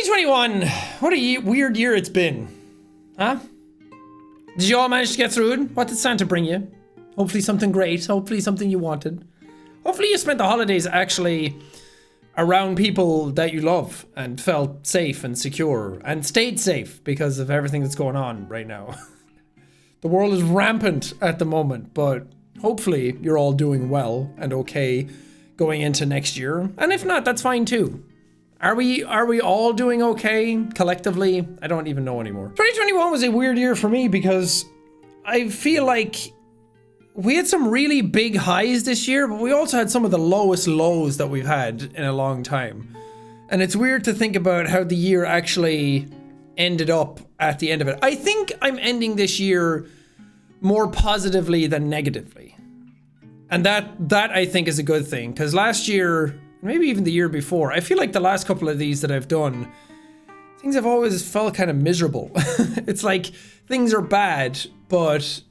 2021, what a weird year it's been. Huh? Did you all manage to get through it? What did Santa bring you? Hopefully something great. Hopefully something you wanted. Hopefully you spent the holidays actually around people that you love and felt safe and secure and stayed safe because of everything that's going on right now. The world is rampant at the moment, but hopefully you're all doing well and okay going into next year. And if not, that's fine too. Are we all doing okay collectively? I don't even know anymore. 2021 was a weird year for me because I feel like we had some really big highs this year, but we also had some of the lowest lows that we've had in a long time. And it's weird to think about how the year actually ended up at the end of it. I think I'm ending this year more positively than negatively. And that I think is a good thing, because last year, maybe even the year before, I feel like the last couple of these that I've done, things have always felt kind of miserable. It's like things are bad, but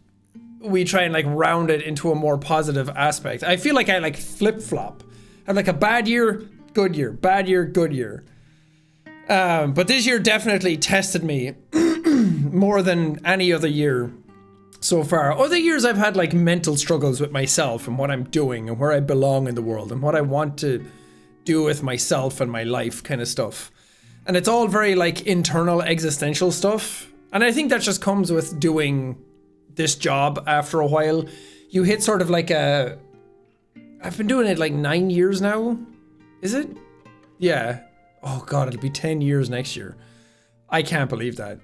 we try and like round it into a more positive aspect. I feel like I like flip-flop. I have like a bad year, good year, bad year, good year. But this year definitely tested me more than any other year so far. Other years I've had like mental struggles with myself and what I'm doing and where I belong in the world and what I want to do with myself and my life kind of stuff. And it's all very like internal existential stuff. And I think that just comes with doing this job after a while. You hit sort of like I've been doing it like 9 years now. Is it? Yeah. Oh God, it'll be 10 years next year. I can't believe that.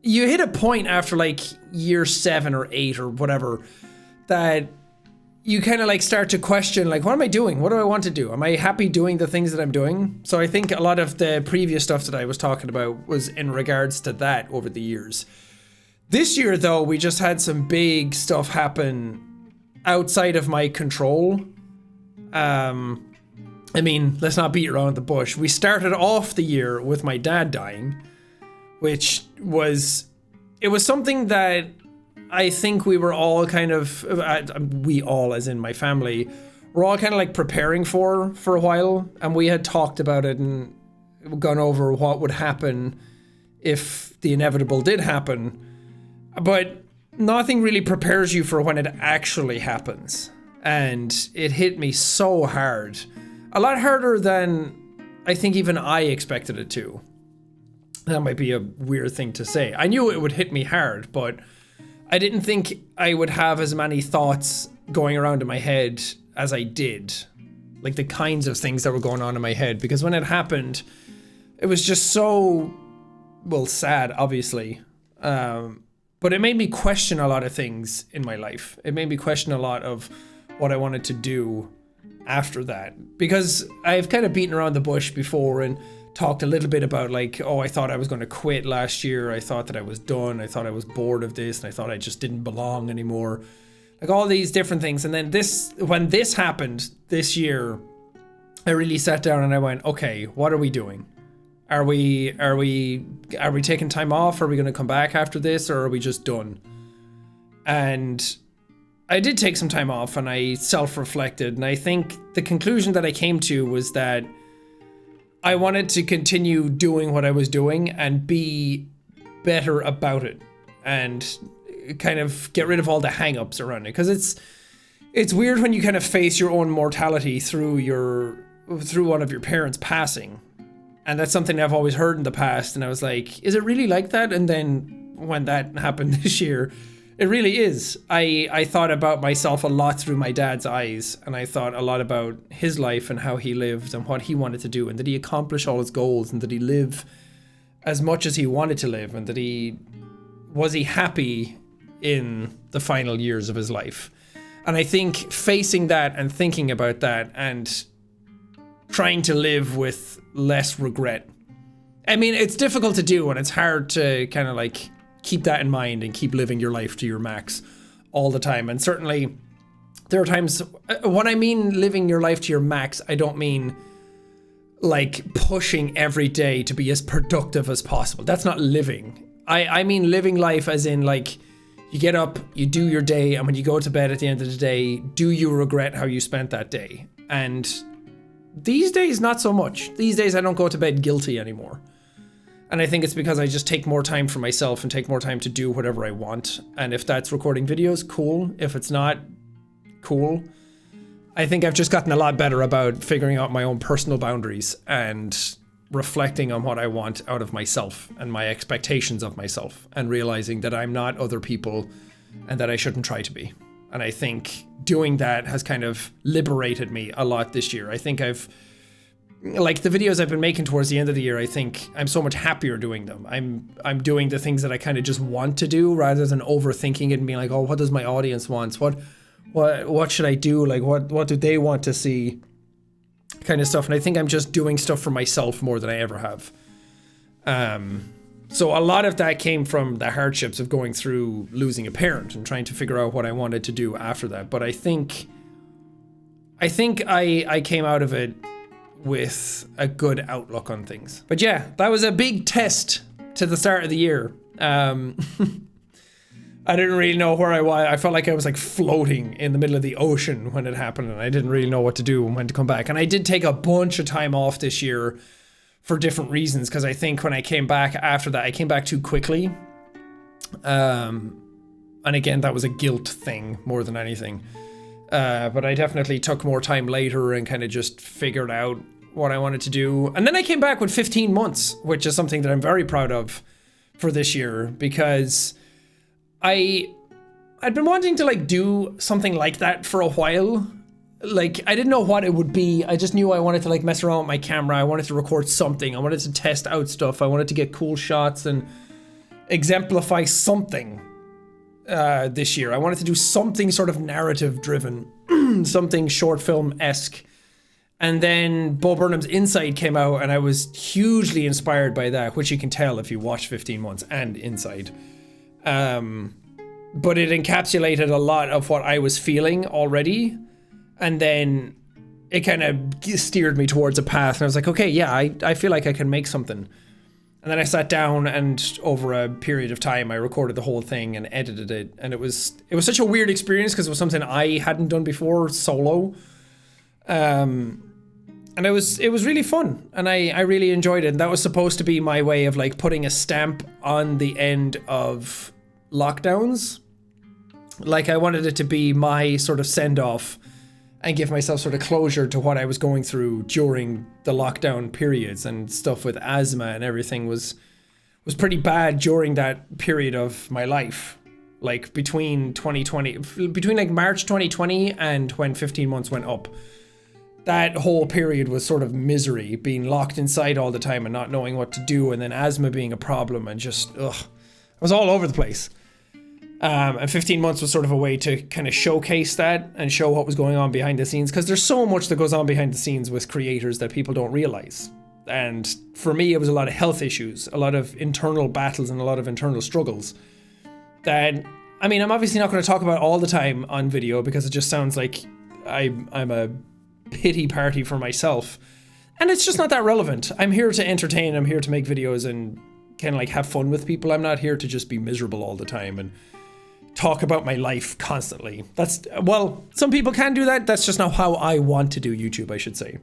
You hit a point after like year 7 or 8 or whatever that you kind of like start to question like, what am I doing? What do I want to do? Am I happy doing the things that I'm doing? So I think a lot of the previous stuff that I was talking about was in regards to that over the years. This year though, we just had some big stuff happen outside of my control. I mean, let's not beat around the bush. We started off the year with my dad dying, which was something that I think we were all kind of, we all as in my family, we're all kind of like preparing for a while. And we had talked about it and gone over what would happen if the inevitable did happen. But nothing really prepares you for when it actually happens. And it hit me so hard. A lot harder than I think even I expected it to. That might be a weird thing to say. I knew it would hit me hard, but I didn't think I would have as many thoughts going around in my head as I did. Like the kinds of things that were going on in my head. Because when it happened, it was just so, well, sad, obviously. But it made me question a lot of things in my life. It made me question a lot of what I wanted to do after that. Because I've kind of beaten around the bush before and talked a little bit about like, oh, I thought I was going to quit last year. I thought that I was done. I thought I was bored of this. And I thought I just didn't belong anymore. Like all these different things. And then when this happened this year, I really sat down and I went, okay, what are we doing? Are we taking time off? Are we going to come back after this, or are we just done? And I did take some time off and I self-reflected, and I think the conclusion that I came to was that I wanted to continue doing what I was doing and be better about it and kind of get rid of all the hang-ups around it. Because it's weird when you kind of face your own mortality through one of your parents passing. And that's something I've always heard in the past. And I was like, is it really like that? And then when that happened this year, it really is. I thought about myself a lot through my dad's eyes. And I thought a lot about his life and how he lived and what he wanted to do. And did he accomplish all his goals? And did he live as much as he wanted to live? And was he happy in the final years of his life? And I think facing that and thinking about that and trying to live with less regret. I mean, it's difficult to do and it's hard to kind of like keep that in mind and keep living your life to your max all the time. And certainly there are times when I mean living your life to your max, I don't mean like pushing every day to be as productive as possible. That's not living. I mean living life as in like you get up, you do your day, and when you go to bed at the end of the day, do you regret how you spent that day? And These days, not so much. These days, I don't go to bed guilty anymore. And I think it's because I just take more time for myself and take more time to do whatever I want. And if that's recording videos, cool. If it's not, cool. I think I've just gotten a lot better about figuring out my own personal boundaries and reflecting on what I want out of myself and my expectations of myself, and realizing that I'm not other people and that I shouldn't try to be. And I think doing that has kind of liberated me a lot this year. I think like the videos I've been making towards the end of the year, I think I'm so much happier doing them. I'm doing the things that I kind of just want to do rather than overthinking it and being like, oh, what does my audience want? What should I do? Like, what do they want to see? Kind of stuff. And I think I'm just doing stuff for myself more than I ever have. So a lot of that came from the hardships of going through losing a parent and trying to figure out what I wanted to do after that. But I think I came out of it with a good outlook on things. But yeah, that was a big test to the start of the year. I didn't really know where I was. I felt like I was like floating in the middle of the ocean when it happened, and I didn't really know what to do and when to come back. And I did take a bunch of time off this year for different reasons, because I think when I came back after that, I came back too quickly. And again, that was a guilt thing more than anything. But I definitely took more time later and kind of just figured out what I wanted to do. And then I came back with 15 months, which is something that I'm very proud of for this year, because I'd been wanting to like do something like that for a while. Like, I didn't know what it would be. I just knew I wanted to like mess around with my camera. I wanted to record something. I wanted to test out stuff. I wanted to get cool shots and exemplify something this year. I wanted to do something sort of narrative driven, something short film-esque. And then Bo Burnham's Inside came out, and I was hugely inspired by that, which you can tell if you watch 15 Months and Inside. But it encapsulated a lot of what I was feeling already. And then it kind of steered me towards a path. And I was like, okay, yeah, I feel like I can make something. And then I sat down, and over a period of time, I recorded the whole thing and edited it. And it was such a weird experience because it was something I hadn't done before solo. And it was really fun, and I really enjoyed it. And that was supposed to be my way of like putting a stamp on the end of lockdowns. Like, I wanted it to be my sort of send off and give myself sort of closure to what I was going through during the lockdown periods, and stuff with asthma and everything was pretty bad during that period of my life. Like between like March 2020 and when 15 Months went up. That whole period was sort of misery, being locked inside all the time and not knowing what to do, and then asthma being a problem, and just, I was all over the place. And 15 Months was sort of a way to kind of showcase that and show what was going on behind the scenes, because there's so much that goes on behind the scenes with creators that people don't realize. And for me, it was a lot of health issues, a lot of internal battles, and a lot of internal struggles that, I mean, I'm obviously not going to talk about all the time on video, because it just sounds like I'm a pity party for myself, and it's just not that relevant. I'm here to entertain, I'm here to make videos and kind of like have fun with people. I'm not here to just be miserable all the time and talk about my life constantly. Well, some people can do that. That's just not how I want to do YouTube, I should say.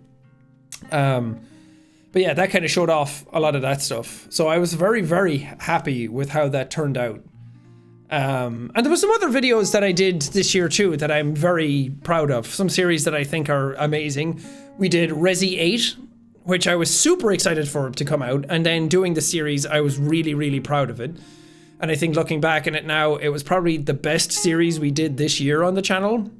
But yeah, that kind of showed off a lot of that stuff. So I was very, very happy with how that turned out. And there were some other videos that I did this year too that I'm very proud of. Some series that I think are amazing. We did Resi 8, which I was super excited for to come out. And then doing the series, I was really, really proud of it. And I think looking back on it now, it was probably the best series we did this year on the channel.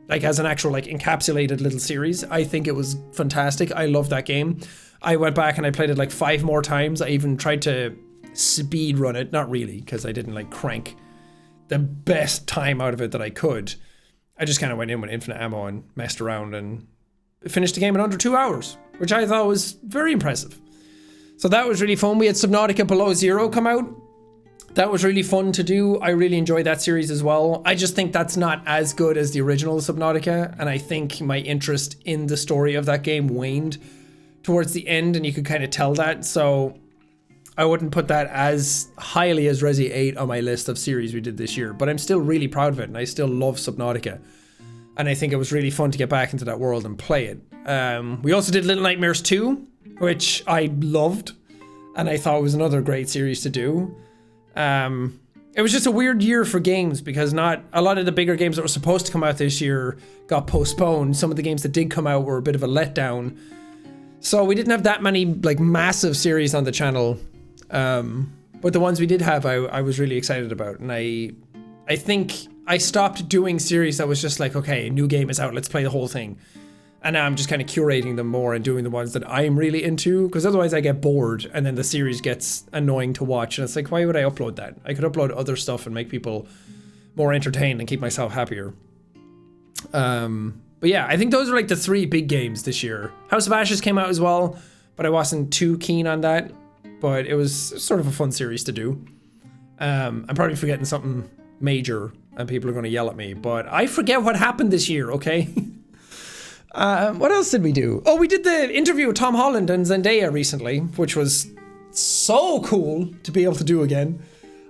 Like, as an actual like encapsulated little series. I think it was fantastic. I love that game. I went back and I played it like 5 more times. I even tried to speed run it. Not really, because I didn't like crank the best time out of it that I could. I just kind of went in with infinite ammo and messed around and finished the game in under 2 hours, which I thought was very impressive. So that was really fun. We had Subnautica Below Zero come out. That was really fun to do. I really enjoyed that series as well. I just think that's not as good as the original Subnautica, and I think my interest in the story of that game waned towards the end, and you could kind of tell that. So I wouldn't put that as highly as Resi 8 on my list of series we did this year, but I'm still really proud of it, and I still love Subnautica. And I think it was really fun to get back into that world and play it. We also did Little Nightmares 2, which I loved, and I thought was another great series to do. It was just a weird year for games because not a lot of the bigger games that were supposed to come out this year got postponed. Some of the games that did come out were a bit of a letdown. So we didn't have that many like massive series on the channel. But the ones we did have, I was really excited about. And I think I stopped doing series that was just like, okay, a new game is out, let's play the whole thing. And now I'm just kind of curating them more and doing the ones that I'm really into, because otherwise I get bored and then the series gets annoying to watch. And it's like, why would I upload that? I could upload other stuff and make people more entertained and keep myself happier. But yeah, I think those are like the 3 big games this year. House of Ashes came out as well, but I wasn't too keen on that. But it was sort of a fun series to do. I'm probably forgetting something major and people are going to yell at me, but I forget what happened this year, okay? What else did we do? Oh, we did the interview with Tom Holland and Zendaya recently, which was so cool to be able to do again.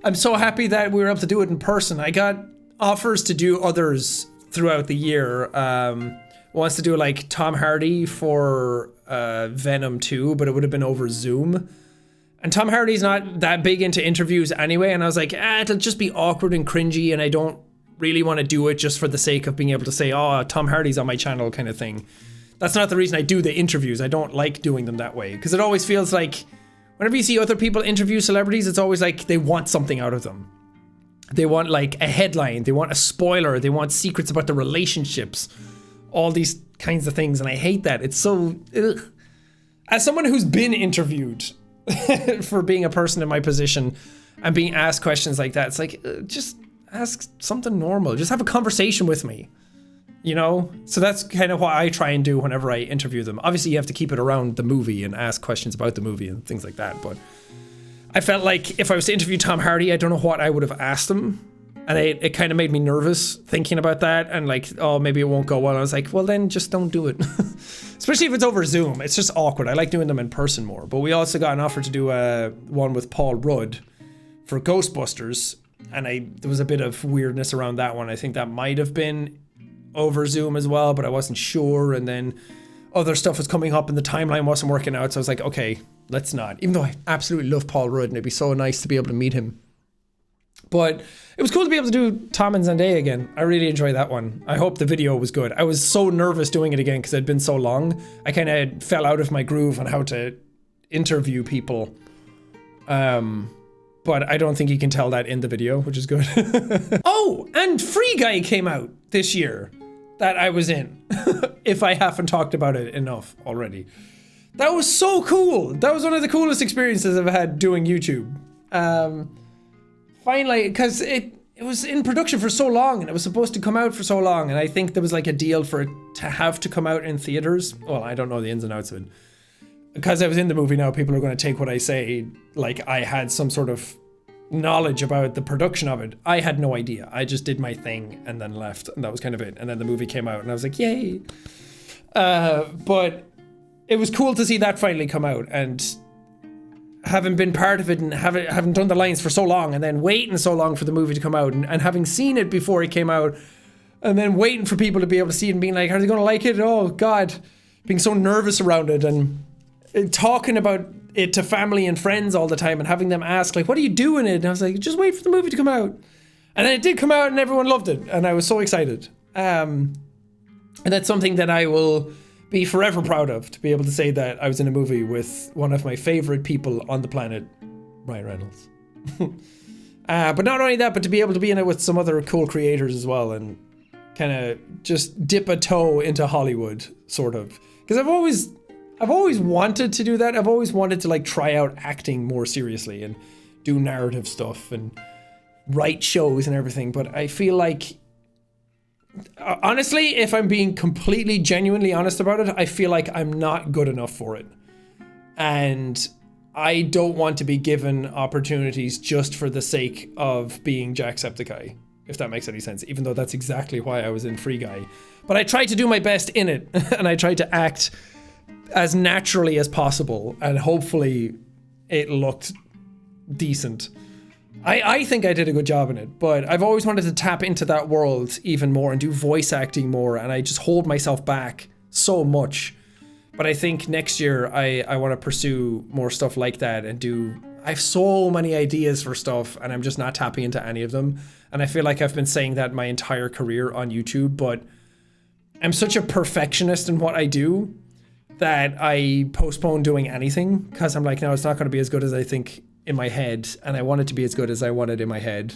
I'm so happy that we were able to do it in person. I got offers to do others throughout the year. Wants to do like Tom Hardy for Venom 2, but it would have been over Zoom. And Tom Hardy's not that big into interviews anyway, and I was like, it'll just be awkward and cringy, and I don't really want to do it just for the sake of being able to say, oh, Tom Hardy's on my channel kind of thing. That's not the reason I do the interviews. I don't like doing them that way, because it always feels like whenever you see other people interview celebrities, it's always like they want something out of them. They want like a headline, they want a spoiler, they want secrets about the relationships, all these kinds of things, and I hate that. It's so, ugh. As someone who's been interviewed for being a person in my position and being asked questions like that, it's like, just ask something normal. Just have a conversation with me, you know? So that's kind of what I try and do whenever I interview them. Obviously, you have to keep it around the movie and ask questions about the movie and things like that. But I felt like if I was to interview Tom Hardy, I don't know what I would have asked him. And it kind of made me nervous thinking about that. And like, oh, maybe it won't go well. I was like, well, then just don't do it. Especially if it's over Zoom. It's just awkward. I like doing them in person more. But we also got an offer to do one with Paul Rudd for Ghostbusters. And there was a bit of weirdness around that one. I think that might have been over Zoom as well, but I wasn't sure. And then other stuff was coming up and the timeline wasn't working out. So I was like, okay, let's not. Even though I absolutely love Paul Rudd and it'd be so nice to be able to meet him. But it was cool to be able to do Tom and Zendaya again. I really enjoyed that one. I hope the video was good. I was so nervous doing it again because it had been so long. I kind of fell out of my groove on how to interview people. But I don't think you can tell that in the video, which is good. Oh, and Free Guy came out this year that I was in, if I haven't talked about it enough already. That was so cool. That was one of the coolest experiences I've had doing YouTube. Finally, because it was in production for so long and it was supposed to come out for so long, and I think there was like a deal for it to have to come out in theaters. Well, I don't know the ins and outs of it. Because I was in the movie now, people are going to take what I say like I had some sort of knowledge about the production of it. I had no idea. I just did my thing and then left, and that was kind of it. And then the movie came out and I was like, yay. But it was cool to see that finally come out, and having been part of it and having done the lines for so long and then waiting so long for the movie to come out and having seen it before it came out and then waiting for people to be able to see it and being like, are they going to like it? Oh God, being so nervous around it and talking about it to family and friends all the time and having them ask like, what do you do in it? And I was like, just wait for the movie to come out. And then it did come out and everyone loved it and I was so excited. And that's something that I will be forever proud of, to be able to say that I was in a movie with one of my favorite people on the planet, Ryan Reynolds. But not only that, but to be able to be in it with some other cool creators as well and kind of just dip a toe into Hollywood, sort of. Because I've always wanted to do that. I've always wanted to like try out acting more seriously and do narrative stuff and write shows and everything. But I feel like, honestly, if I'm being completely genuinely honest about it, I feel like I'm not good enough for it. And I don't want to be given opportunities just for the sake of being Jacksepticeye, if that makes any sense, even though that's exactly why I was in Free Guy. But I tried to do my best in it and I tried to act as naturally as possible, and hopefully it looked decent. I think I did a good job in it, but I've always wanted to tap into that world even more and do voice acting more, and I just hold myself back so much. But I think next year I want to pursue more stuff like that and I have so many ideas for stuff and I'm just not tapping into any of them. And I feel like I've been saying that my entire career on YouTube, but I'm such a perfectionist in what I do that I postpone doing anything because I'm like, no, it's not going to be as good as I think in my head, and I want it to be as good as I want it in my head.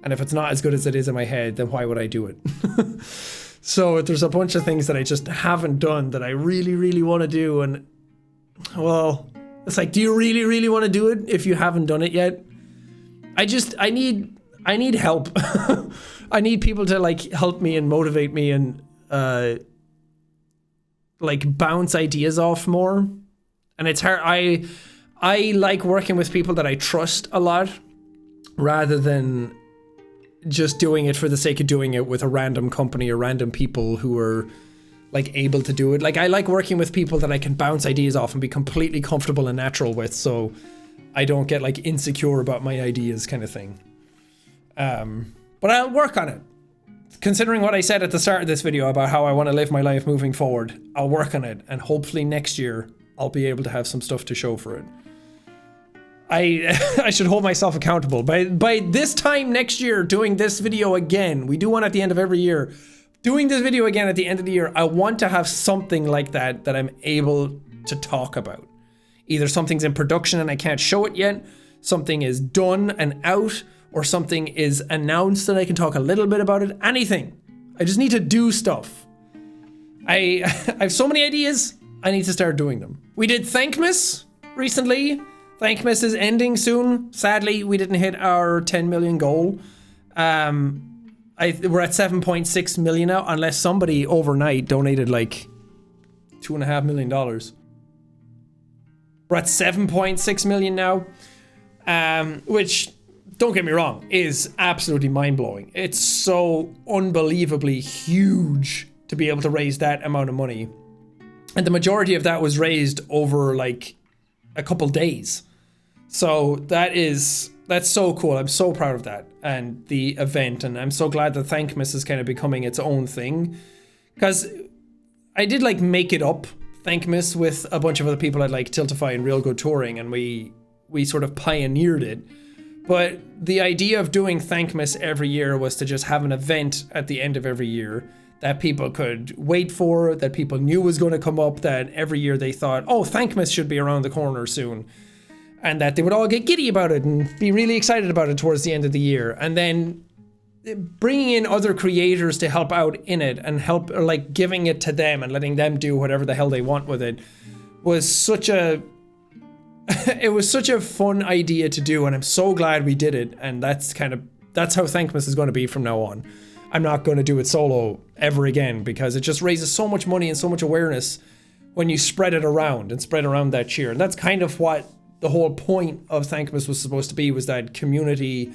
And if it's not as good as it is in my head, then why would I do it? So there's a bunch of things that I just haven't done that I really, really want to do. And well, it's like, do you really, really want to do it if you haven't done it yet? I need help. I need people to like help me and motivate me and like bounce ideas off more. And it's hard. I like working with people that I trust a lot rather than just doing it for the sake of doing it with a random company or random people who are like able to do it. Like I like working with people that I can bounce ideas off and be completely comfortable and natural with, so I don't get like insecure about my ideas kind of thing. But I'll work on it. Considering what I said at the start of this video about how I want to live my life moving forward, I'll work on it, and hopefully next year I'll be able to have some stuff to show for it. I should hold myself accountable. By this time next year, doing this video again, we do one at the end of every year. Doing this video again at the end of the year, I want to have something like that I'm able to talk about. Either something's in production and I can't show it yet, something is done and out, or something is announced and I can talk a little bit about it. Anything. I just need to do stuff. I have so many ideas, I need to start doing them. We did Thankmas recently. Thankmas is ending soon. Sadly, we didn't hit our 10 million goal. We're at 7.6 million now, unless somebody overnight donated like $2.5 million. We're at 7.6 million now, which, don't get me wrong, is absolutely mind-blowing. It's so unbelievably huge to be able to raise that amount of money. And the majority of that was raised over like a couple days. So that's so cool. I'm so proud of that and the event, and I'm so glad that Thankmas is kind of becoming its own thing, because I did like make it up Thankmas with a bunch of other people at like Tiltify and Real Good Touring, and we sort of pioneered it. But the idea of doing Thankmas every year was to just have an event at the end of every year that people could wait for, that people knew was going to come up, that every year they thought, oh, Thankmas should be around the corner soon. And that they would all get giddy about it and be really excited about it towards the end of the year. And then bringing in other creators to help out in it and help, or like giving it to them and letting them do whatever the hell they want with it was such a... it was such a fun idea to do, and I'm so glad we did it. And that's how Thankmas is going to be from now on. I'm not going to do it solo ever again, because it just raises so much money and so much awareness when you spread it around and spread around that cheer. And that's kind of what the whole point of Thankmas was supposed to be, was that community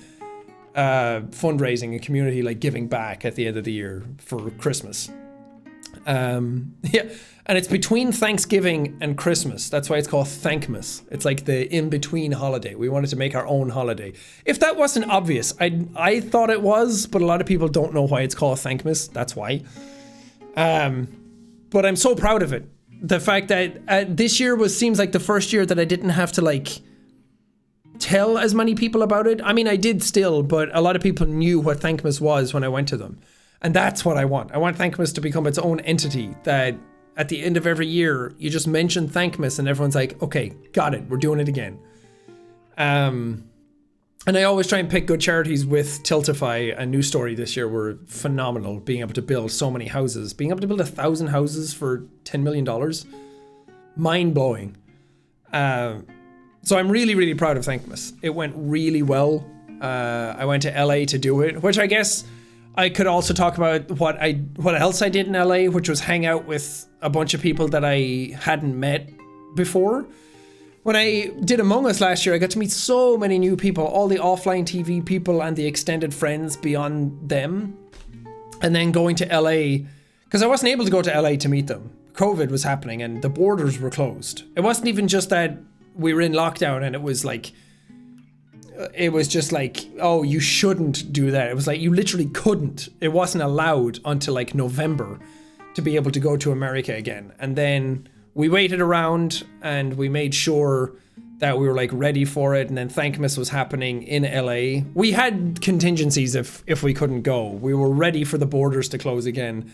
fundraising and community like giving back at the end of the year for Christmas. Yeah, and it's between Thanksgiving and Christmas. That's why it's called Thankmas. It's like the in-between holiday. We wanted to make our own holiday. If that wasn't obvious, I thought it was, but a lot of people don't know why it's called Thankmas. That's why. But I'm so proud of it. The fact that this year seems like the first year that I didn't have to like tell as many people about it. I mean, I did still, but a lot of people knew what Thankmas was when I went to them. And that's what I want. I want Thankmas to become its own entity, that at the end of every year, you just mention Thankmas and everyone's like, okay, got it, we're doing it again. And I always try and pick good charities with Tiltify. A New Story this year were phenomenal, being able to build so many houses. Being able to build 1,000 houses for $10 million. Mind-blowing. So I'm really, really proud of Thankmas. It went really well. I went to LA to do it, which I guess I could also talk about what else I did in LA, which was hang out with a bunch of people that I hadn't met before. When I did Among Us last year, I got to meet so many new people, all the offline TV people and the extended friends beyond them. And then going to LA, because I wasn't able to go to LA to meet them. COVID was happening and the borders were closed. It wasn't even just that we were in lockdown and it was like it was just like, oh, you shouldn't do that. It was like, you literally couldn't. It wasn't allowed until like November to be able to go to America again. And then we waited around and we made sure that we were like ready for it. And then Thankmas was happening in LA. We had contingencies if we couldn't go. We were ready for the borders to close again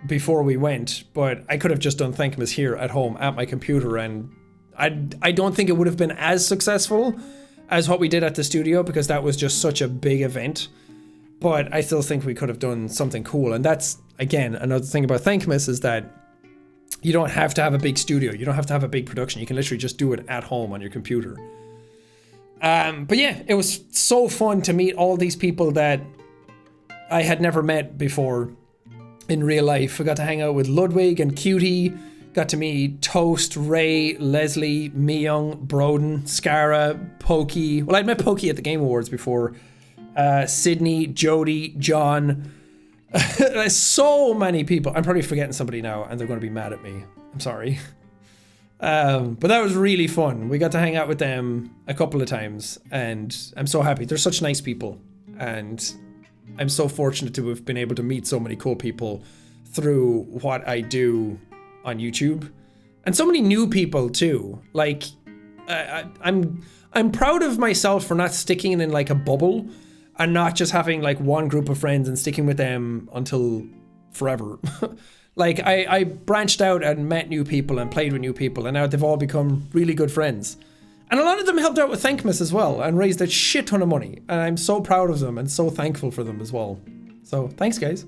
before we went. But I could have just done Thankmas here at home at my computer, and I don't think it would have been as successful as what we did at the studio, because that was just such a big event. But I still think we could have done something cool. And that's, again, another thing about Thankmas is that you don't have to have a big studio. You don't have to have a big production. You can literally just do it at home on your computer. But yeah, it was so fun to meet all these people that I had never met before in real life. I got to hang out with Ludwig and Cutie. Got to meet Toast, Ray, Leslie, Myung, Broden, Scara, Pokey. Well, I'd met Pokey at the Game Awards before. Sydney, Jody, John. There's so many people. I'm probably forgetting somebody now and they're going to be mad at me. I'm sorry. But that was really fun. We got to hang out with them a couple of times and I'm so happy. They're such nice people. And I'm so fortunate to have been able to meet so many cool people through what I do on YouTube. And so many new people too. Like, I'm proud of myself for not sticking in like a bubble and not just having like one group of friends and sticking with them until forever. Like I branched out and met new people and played with new people, and now they've all become really good friends. And a lot of them helped out with Thankmas as well and raised a shit ton of money. And I'm so proud of them and so thankful for them as well. So thanks, guys.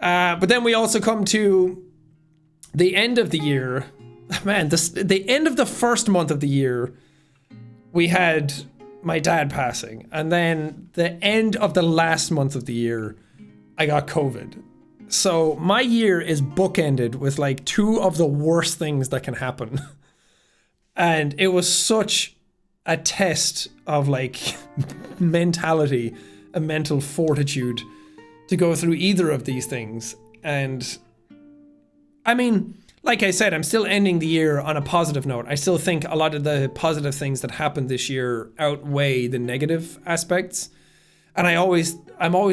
But then we also come to the end of the year. Man, the end of the first month of the year, we had my dad passing. And then the end of the last month of the year, I got COVID. So my year is bookended with like two of the worst things that can happen. And it was such a test of like mentality and mental fortitude to go through either of these things. And I mean, like I said, I'm still ending the year on a positive note. I still think a lot of the positive things that happened this year outweigh the negative aspects. And I'm always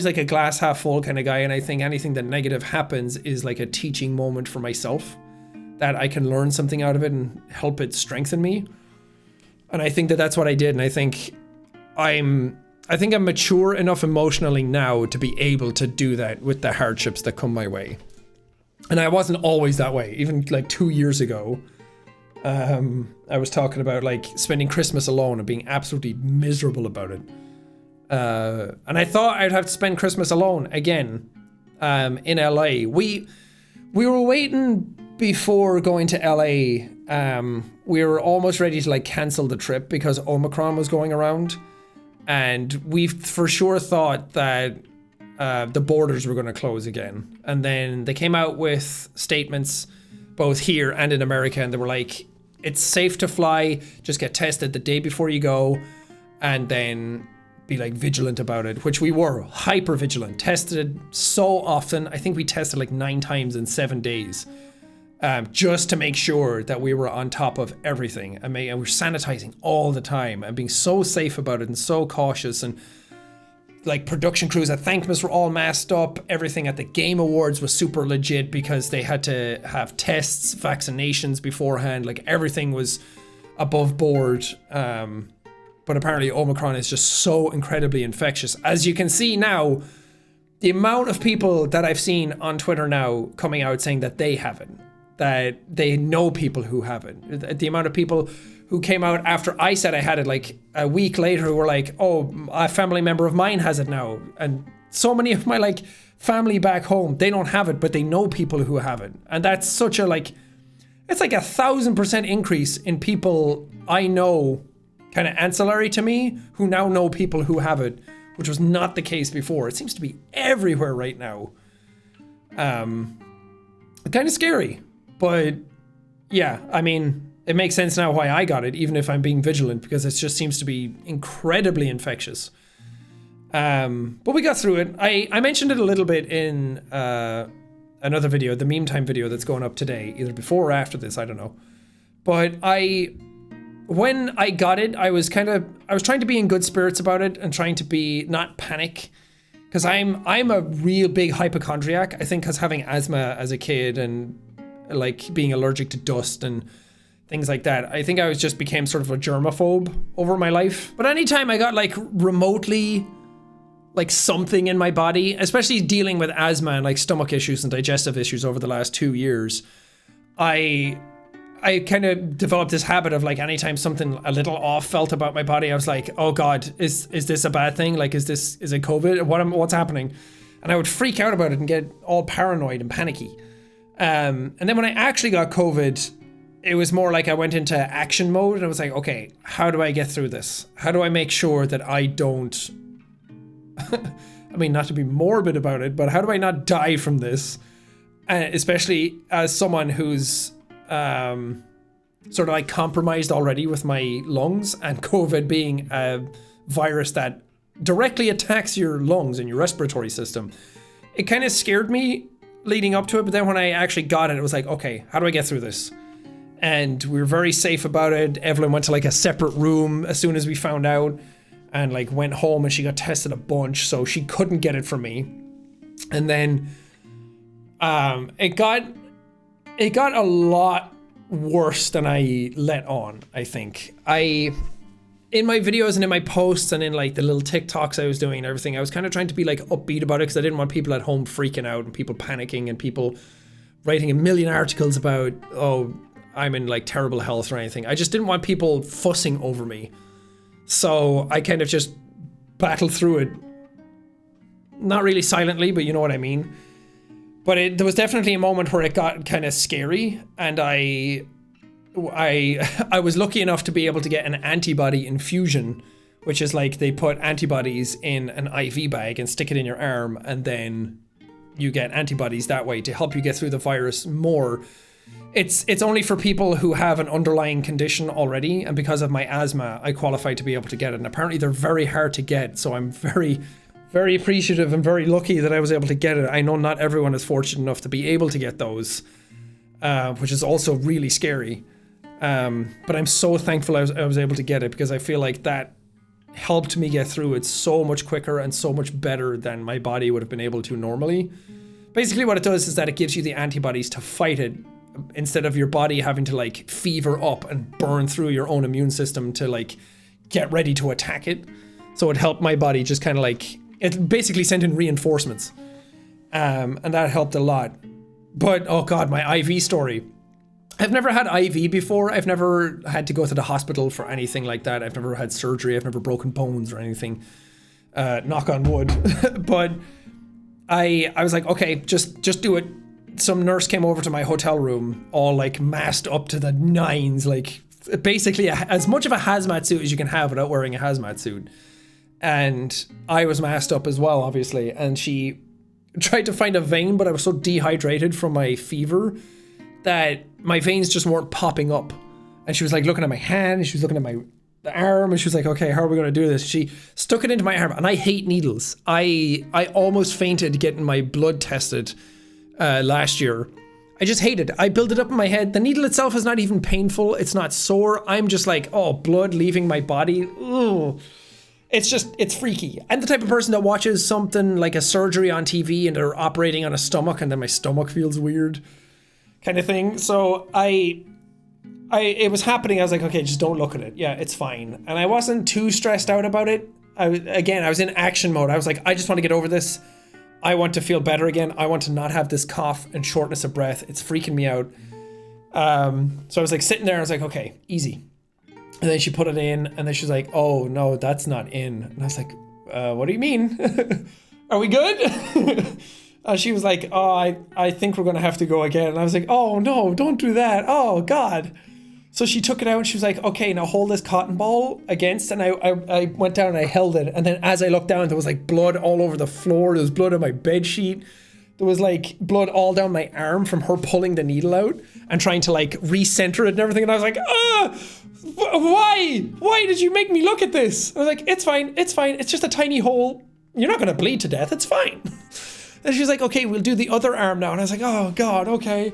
like a glass half full kind of guy. And I think anything that negative happens is like a teaching moment for myself, that I can learn something out of it and help it strengthen me. And I think that that's what I did. And I think I'm mature enough emotionally now to be able to do that with the hardships that come my way. And I wasn't always that way. Even like 2 years ago, I was talking about like spending Christmas alone and being absolutely miserable about it. And I thought I'd have to spend Christmas alone again in LA. We were waiting before going to LA. We were almost ready to like cancel the trip because Omicron was going around. And we for sure thought that the borders were going to close again. And then they came out with statements both here and in America. And they were like, it's safe to fly. Just get tested the day before you go. And then be like vigilant about it, which we were hyper vigilant. Tested so often. I think we tested like 9 times in 7 days. Just to make sure that we were on top of everything. And we're sanitizing all the time and being so safe about it and so cautious. And like production crews at Thankmas were all masked up. Everything at the Game Awards was super legit because they had to have tests, vaccinations beforehand. Like everything was above board. But apparently Omicron is just so incredibly infectious. As you can see now, the amount of people that I've seen on Twitter now coming out saying that they have it, that they know people who have it. The amount of people who came out after I said I had it like a week later who were like, oh, a family member of mine has it now. And so many of my like family back home, they don't have it, but they know people who have it. And that's such a like, it's like 1,000% increase in people I know kind of ancillary to me who now know people who have it, which was not the case before. It seems to be everywhere right now. Kind of scary, but yeah, I mean, it makes sense now why I got it, even if I'm being vigilant, because it just seems to be incredibly infectious. But we got through it. I mentioned it a little bit in another video, the meme time video that's going up today, either before or after this, I don't know. But when I got it, I was trying to be in good spirits about it and trying to be not panic, because I'm a real big hypochondriac. I think because having asthma as a kid and like being allergic to dust and things like that, I think I just became sort of a germaphobe over my life. But anytime I got like remotely like something in my body, especially dealing with asthma and like stomach issues and digestive issues over the last 2 years, I kind of developed this habit of like anytime something a little off felt about my body, I was like, oh God, is this a bad thing? Like, is it COVID? What's happening? And I would freak out about it and get all paranoid and panicky. And then when I actually got COVID, it was more like I went into action mode and I was like, okay, how do I get through this? How do I make sure that I don't, I mean, not to be morbid about it, but how do I not die from this? Especially as someone who's sort of like compromised already with my lungs, and COVID being a virus that directly attacks your lungs and your respiratory system. It kind of scared me leading up to it, but then when I actually got it, it was like, okay, how do I get through this? And we were very safe about it. Evelyn went to like a separate room as soon as we found out, and like went home and she got tested a bunch, so she couldn't get it from me. And then it got a lot worse than I let on, I think. In my videos and in my posts and in like the little TikToks I was doing and everything, I was kind of trying to be like upbeat about it because I didn't want people at home freaking out and people panicking and people writing a million articles about, oh, I'm in like terrible health or anything. I just didn't want people fussing over me. So I kind of just battled through it. Not really silently, but you know what I mean. But there was definitely a moment where it got kind of scary, and I was lucky enough to be able to get an antibody infusion, which is like they put antibodies in an IV bag and stick it in your arm, and then you get antibodies that way to help you get through the virus more. It's only for people who have an underlying condition already, and because of my asthma, I qualify to be able to get it. And apparently they're very hard to get, so I'm very, very appreciative and very lucky that I was able to get it. I know not everyone is fortunate enough to be able to get those, which is also really scary. But I'm so thankful I was able to get it, because I feel like that helped me get through it so much quicker and so much better than my body would have been able to normally. Basically what it does is that it gives you the antibodies to fight it, instead of your body having to like fever up and burn through your own immune system to like get ready to attack it. So it helped my body just kind of like, it basically sent in reinforcements. And that helped a lot. But oh God, my IV story. I've never had IV before. I've never had to go to the hospital for anything like that. I've never had surgery. I've never broken bones or anything. Knock on wood. But I was like, okay, just do it. Some nurse came over to my hotel room, all like masked up to the nines, like basically as much of a hazmat suit as you can have without wearing a hazmat suit. And I was masked up as well, obviously. And she tried to find a vein, but I was so dehydrated from my fever that my veins just weren't popping up. And she was like looking at my hand, she was looking at my arm, and she was like, okay, how are we going to do this? She stuck it into my arm, and I hate needles. I almost fainted getting my blood tested last year. I just hate it. I build it up in my head. The needle itself is not even painful. It's not sore. I'm just like, oh, blood leaving my body. Ugh. It's freaky. I'm the type of person that watches something like a surgery on TV and they're operating on a stomach and then my stomach feels weird kind of thing. So it was happening. I was like, okay, just don't look at it. Yeah, it's fine. And I wasn't too stressed out about it. I was in action mode. I was like, I just want to get over this. I want to feel better again. I want to not have this cough and shortness of breath. It's freaking me out. So I was like sitting there. I was like, okay, easy. And then she put it in, and then she's like, oh no, that's not in. And I was like, what do you mean? Are we good? And she was like, oh, I think we're going to have to go again. And I was like, oh no, don't do that. Oh God. So she took it out and she was like, okay, now hold this cotton ball against. And I went down and I held it. And then as I looked down, there was like blood all over the floor. There was blood on my bed sheet. There was like blood all down my arm from her pulling the needle out and trying to like recenter it and everything. And I was like, why did you make me look at this? I was like, it's fine. It's just a tiny hole. You're not going to bleed to death. It's fine. And she was like, okay, we'll do the other arm now. And I was like, oh God, okay.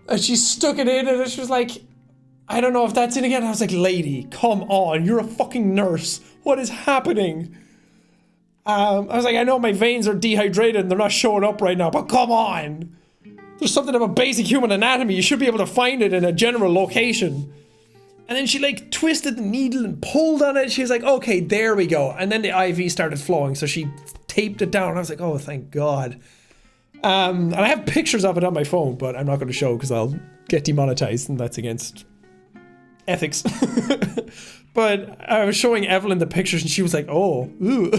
And she stuck it in and she was like, I don't know if that's it again. I was like, lady, come on. You're a fucking nurse. What is happening? I was like, I know my veins are dehydrated and they're not showing up right now, but come on. There's something about basic human anatomy. You should be able to find it in a general location. And then she like twisted the needle and pulled on it. She was like, okay, there we go. And then the IV started flowing. So she taped it down. I was like, oh, thank God. And I have pictures of it on my phone, but I'm not going to show because I'll get demonetized and that's against ethics. But I was showing Evelyn the pictures and she was like, oh, ooh.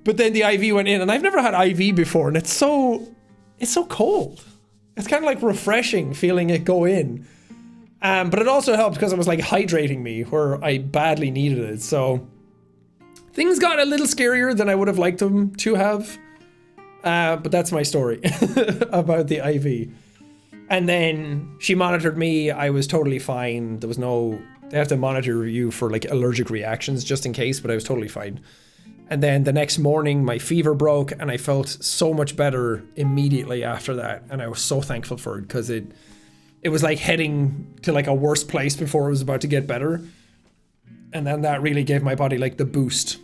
But then the IV went in and I've never had IV before and it's so cold. It's kind of like refreshing feeling it go in. But it also helped because it was like hydrating me where I badly needed it. So things got a little scarier than I would have liked them to have. But that's my story about the IV. And then she monitored me. I was totally fine. There was no, they have to monitor you for like allergic reactions just in case, but I was totally fine. And then the next morning my fever broke and I felt so much better immediately after that. And I was so thankful for it because it was like heading to like a worse place before it was about to get better. And then that really gave my body like the boost.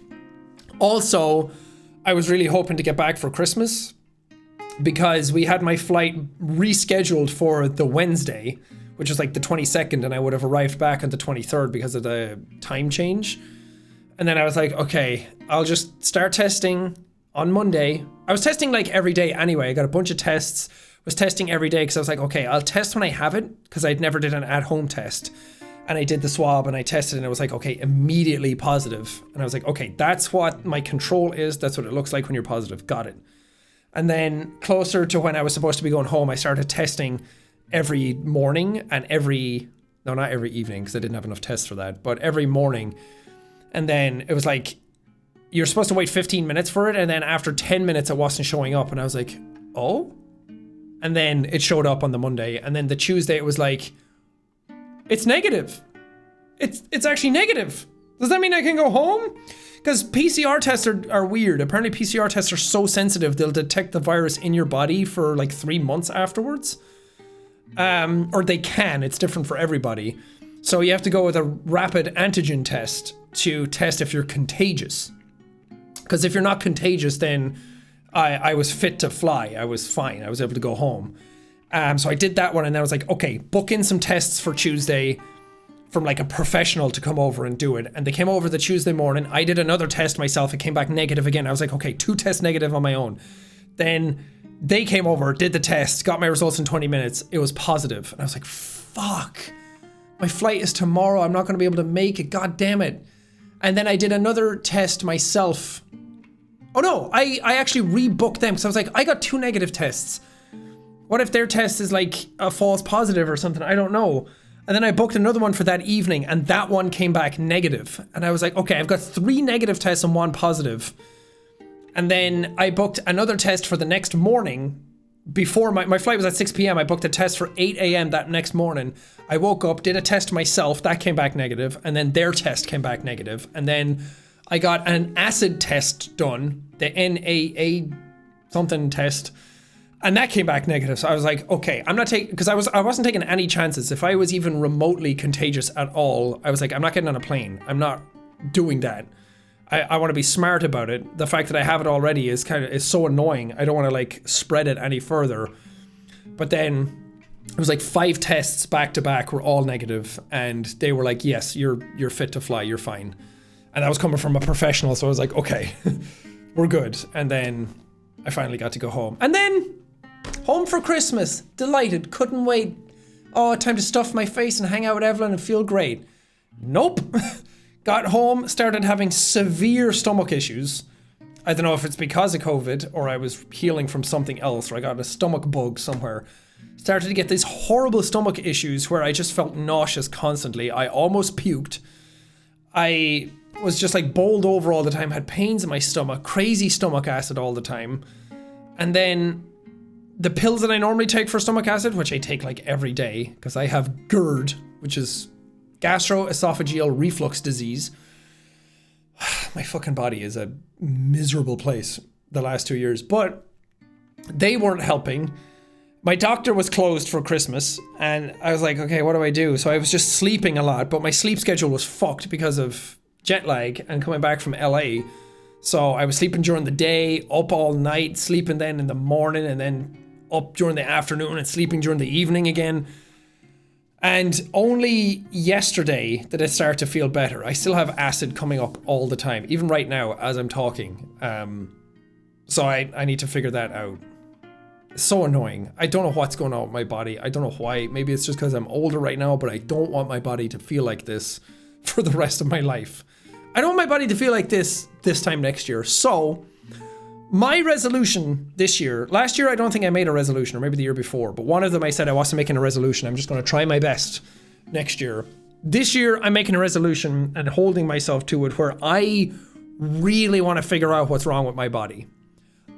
Also, I was really hoping to get back for Christmas because we had my flight rescheduled for the Wednesday, which was like the 22nd, and I would have arrived back on the 23rd because of the time change. And then I was like, okay, I'll just start testing on Monday. I was testing like every day anyway. I got a bunch of tests, was testing every day because I was like, okay, I'll test when I have it because I'd never did an at-home test. And I did the swab and I tested and it was like, okay, immediately positive. And I was like, okay, that's what my control is. That's what it looks like when you're positive. Got it. And then closer to when I was supposed to be going home, I started testing every morning and not every evening because I didn't have enough tests for that, but every morning. And then it was like, you're supposed to wait 15 minutes for it. And then after 10 minutes, it wasn't showing up. And I was like, oh. And then it showed up on the Monday. And then the Tuesday, it was like, it's negative. It's actually negative. Does that mean I can go home? Because PCR tests are weird. Apparently PCR tests are so sensitive, they'll detect the virus in your body for like 3 months afterwards. Or they can, it's different for everybody. So you have to go with a rapid antigen test to test if you're contagious. Because if you're not contagious, then I was fit to fly. I was fine. I was able to go home. So I did that one and then I was like, okay, book in some tests for Tuesday from like a professional to come over and do it. And they came over the Tuesday morning. I did another test myself. It came back negative again. I was like, okay, 2 tests negative on my own. Then they came over, did the test, got my results in 20 minutes. It was positive. And I was like, fuck, my flight is tomorrow. I'm not going to be able to make it. God damn it. And then I did another test myself. Oh no, I actually rebooked them because I was like, I got 2 negative tests. What if their test is like a false positive or something? I don't know. And then I booked another one for that evening and that one came back negative. And I was like, okay, I've got 3 negative tests and 1 positive. And then I booked another test for the next morning. Before my flight was at 6 p.m. I booked a test for 8 a.m. that next morning. I woke up, did a test myself, that came back negative. And then their test came back negative. And then I got an acid test done, the NAA something test. And that came back negative. So I was like, okay, I'm not taking, because I wasn't taking any chances. If I was even remotely contagious at all, I was like, I'm not getting on a plane. I'm not doing that. I want to be smart about it. The fact that I have it already is so annoying. I don't want to like spread it any further. But then it was like 5 tests back to back were all negative, and they were like, yes, you're fit to fly. You're fine. And that was coming from a professional. So I was like, okay, we're good. And then I finally got to go home. And then home for Christmas. Delighted. Couldn't wait. Oh, time to stuff my face and hang out with Evelyn and feel great. Nope. Got home, started having severe stomach issues. I don't know if it's because of COVID or I was healing from something else, or I got a stomach bug somewhere. Started to get these horrible stomach issues where I just felt nauseous constantly. I almost puked. I was just like bowled over all the time, had pains in my stomach, crazy stomach acid all the time. And then the pills that I normally take for stomach acid, which I take like every day because I have GERD, which is gastroesophageal reflux disease. My fucking body is a miserable place the last 2 years, but they weren't helping. my doctor was closed for Christmas, and I was like, okay, what do I do? So I was just sleeping a lot, but my sleep schedule was fucked because of jet lag and coming back from LA. So I was sleeping during the day, up all night, sleeping then in the morning, and then up during the afternoon and sleeping during the evening again. And only yesterday did it start to feel better. I still have acid coming up all the time, even right now as I'm talking. So I need to figure that out. It's so annoying. I don't know what's going on with my body. I don't know why. Maybe it's just because I'm older right now, but I don't want my body to feel like this for the rest of my life. I don't want my body to feel like this time next year. So my resolution this year, last year I don't think I made a resolution, or maybe the year before, but one of them I said I wasn't making a resolution. I'm just going to try my best next year. This year I'm making a resolution and holding myself to it, where I really want to figure out what's wrong with my body.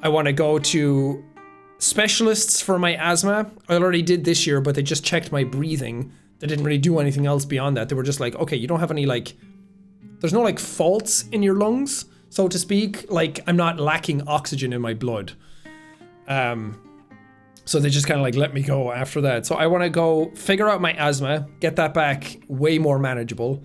I want to go to specialists for my asthma. I already did this year, but they just checked my breathing. They didn't really do anything else beyond that. They were just like, okay, you don't have any there's no faults in your lungs, so to speak. I'm not lacking oxygen in my blood. So they just kind of let me go after that. So I want to go figure out my asthma, get that back way more manageable.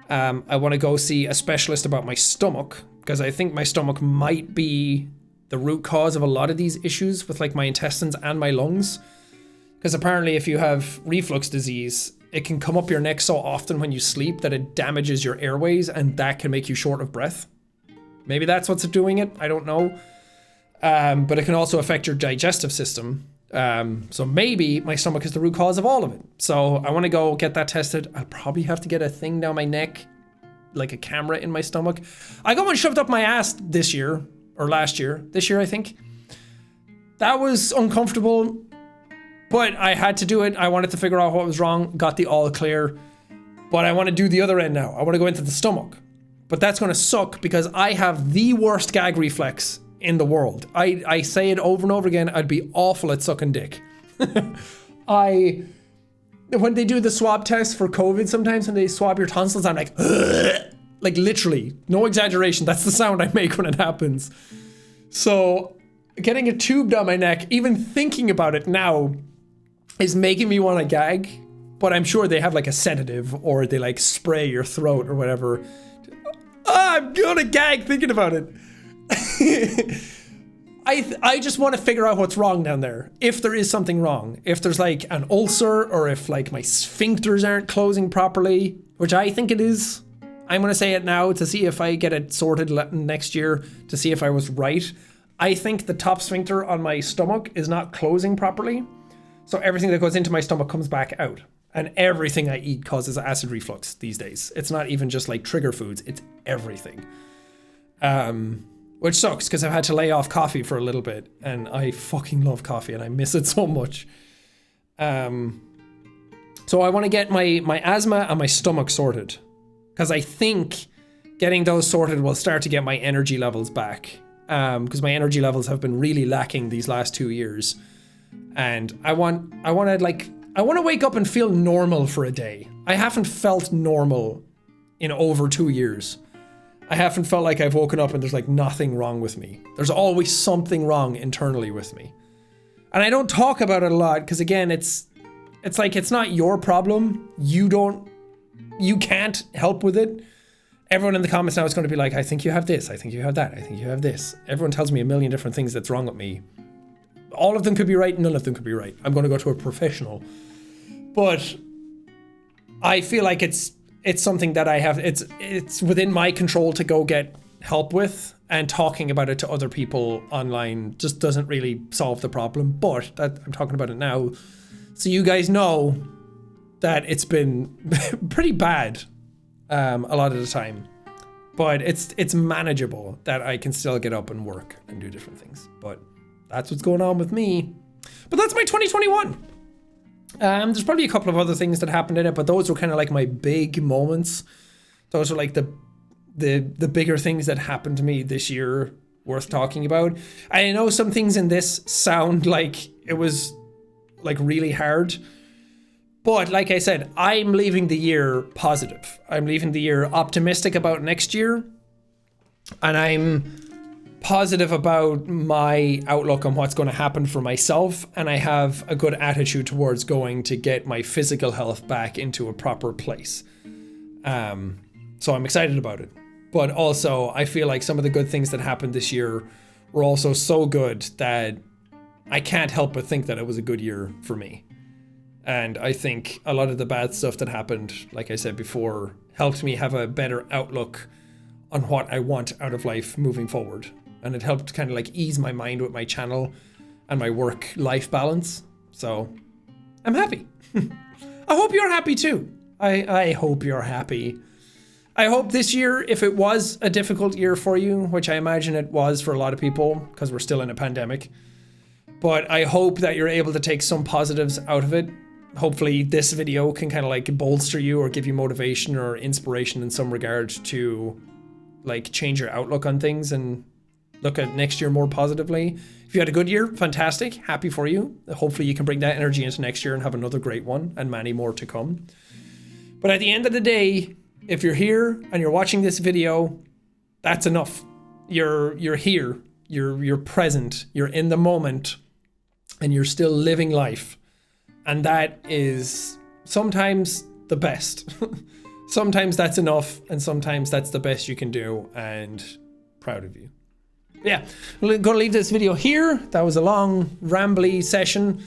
I want to go see a specialist about my stomach, because I think my stomach might be the root cause of a lot of these issues with my intestines and my lungs. Because apparently if you have reflux disease, it can come up your neck so often when you sleep that it damages your airways, and that can make you short of breath. Maybe that's what's doing it. I don't know. But it can also affect your digestive system. So maybe my stomach is the root cause of all of it. So I want to go get that tested. I'll probably have to get a thing down my neck, like a camera in my stomach. I got one shoved up my ass this year, or last year. This year, I think. That was uncomfortable, but I had to do it. I wanted to figure out what was wrong. Got the all clear. But I want to do the other end now. I want to go into the stomach. But that's going to suck because I have the worst gag reflex in the world. I say it over and over again. I'd be awful at sucking dick. When they do the swab test for COVID, sometimes when they swab your tonsils, I'm like, ugh! Literally, no exaggeration. That's the sound I make when it happens. So getting a tube down my neck, even thinking about it now, is making me want to gag. But I'm sure they have a sedative, or they spray your throat or whatever. I'm gonna gag thinking about it. I just want to figure out what's wrong down there. If there is something wrong. If there's an ulcer, or if my sphincters aren't closing properly, which I think it is. I'm going to say it now to see if I get it sorted next year, to see if I was right. I think the top sphincter on my stomach is not closing properly. So everything that goes into my stomach comes back out. And everything I eat causes acid reflux these days. It's not even just trigger foods, it's everything. Which sucks because I've had to lay off coffee for a little bit, and I fucking love coffee and I miss it so much. So I want to get my asthma and my stomach sorted, because I think getting those sorted will start to get my energy levels back. Because my energy levels have been really lacking these last 2 years. And I want to wake up and feel normal for a day. I haven't felt normal in over 2 years. I haven't felt like I've woken up and there's nothing wrong with me. There's always something wrong internally with me. And I don't talk about it a lot because, again, it's not your problem. You can't help with it. Everyone in the comments now is going to be like, I think you have this, I think you have that, I think you have this. Everyone tells me a million different things that's wrong with me. All of them could be right, none of them could be right. I'm going to go to a professional. But I feel like it's something that I have, it's within my control to go get help with, and talking about it to other people online just doesn't really solve the problem. But I'm talking about it now, so you guys know that it's been pretty bad a lot of the time. But it's manageable, that I can still get up and work and do different things. But that's what's going on with me. But that's my 2021. There's probably a couple of other things that happened in it, but those were kind of my big moments. Those are the bigger things that happened to me this year worth talking about. I know some things in this sound like it was really hard, but like I said, I'm leaving the year positive. I'm leaving the year optimistic about next year, and positive about my outlook on what's going to happen for myself, and I have a good attitude towards going to get my physical health back into a proper place. So I'm excited about it. But also, I feel like some of the good things that happened this year were also so good that I can't help but think that it was a good year for me. And I think a lot of the bad stuff that happened, like I said before, helped me have a better outlook on what I want out of life moving forward. And it helped kind of like ease my mind with my channel and my work-life balance. So I'm happy. I hope you're happy too. I hope you're happy. I hope this year, if it was a difficult year for you, which I imagine it was for a lot of people because we're still in a pandemic, but I hope that you're able to take some positives out of it. Hopefully this video can kind of like bolster you or give you motivation or inspiration in some regard to like change your outlook on things and look at next year more positively. If you had a good year, fantastic, happy for you. Hopefully you can bring that energy into next year and have another great one and many more to come. But at the end of the day, if you're here and you're watching this video, that's enough. You're here, you're present, you're in the moment, and you're still living life. And that is sometimes the best. Sometimes that's enough, and sometimes that's the best you can do, and proud of you. Yeah, I'm gonna leave this video here. That was a long, rambly session,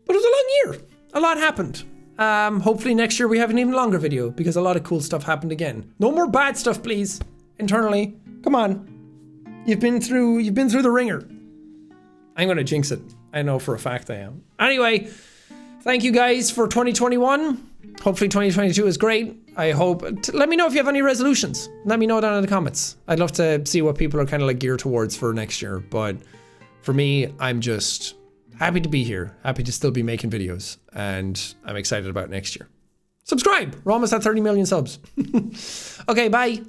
but it was a long year. A lot happened. Hopefully next year we have an even longer video because a lot of cool stuff happened again. No more bad stuff, please. Internally, come on. You've been through the ringer. I'm gonna jinx it. I know for a fact I am. Anyway, thank you guys for 2021. Hopefully 2022 is great. I hope. Let me know if you have any resolutions. Let me know down in the comments. I'd love to see what people are kind of like geared towards for next year. But for me, I'm just happy to be here. Happy to still be making videos. And I'm excited about next year. Subscribe. We're almost at 30 million subs. Okay, bye.